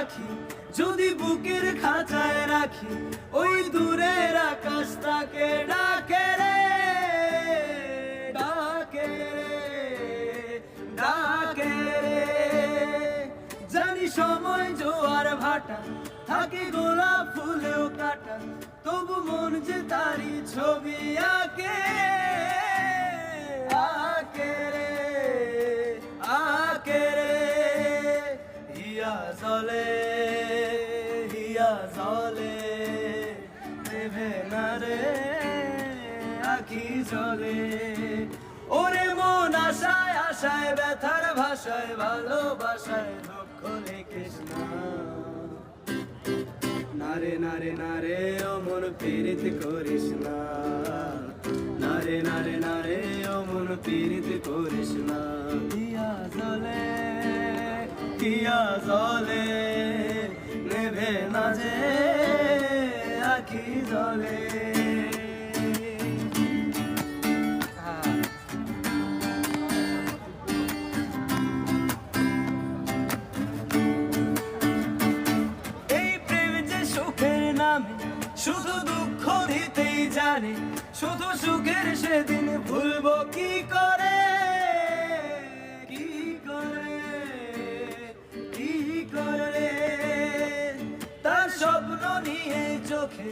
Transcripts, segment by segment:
পাখি যদি বুকের খাঁচায় রাখি, ওই দূরের আকাশ তাকে ডাকে রে, ডাকে রে, ডাকে রে। জানি সময় জোয়ার ভাটা, থাকে গোলাপ ফুলেও কাটা, তবু মন যে তারি ছবি আঁকে, আঁকে রে, আঁকে রে। হিয়া জলে, হিয়া জলে, নেভে না রে আখি জলে। ওরে মন আশায় আশায়, ব্যথার ভাষায়, ভালোবাসায় দুঃখ লিখিস না। নারে নারে নারে ও মন পীড়িত করিস না, নারে নারে নারে ও মন পীড়িত করিস না। হিয়া জলে, হিয়া জলে, নেভে না যে আখি জলে। শুধু দুঃখ দিতেই জানে, শুধু সুখের সেদিন ভুলবো কি করে, কি করে, কি করে। তার স্বপ্ন নিয়ে চোখে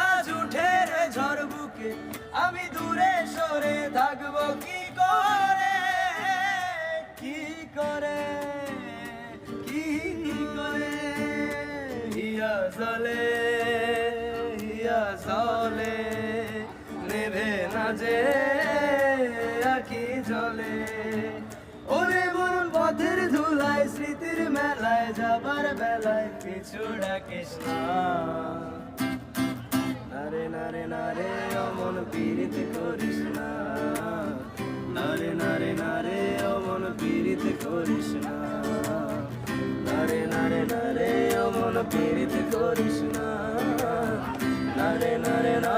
আজ উঠে রে ঝড় বুকে, আমি দূরে সরে থাকবো কি করে, কি করে, কি করে। হিয়া জলে, হিয়া জলে, নেভে না যে আখি জলে। ওরে মন পথের ধুলায়, স্মৃতির মেলায়, যাবার বেলায় পিছু ডাকিস না। নারে নারে নারে ও মন পীড়িত করিস না, নারে নারে নারে ও মন পীড়িত করিস না, নারে নারে নারে ও মন পীড়িত করিস না, নারে নারে না।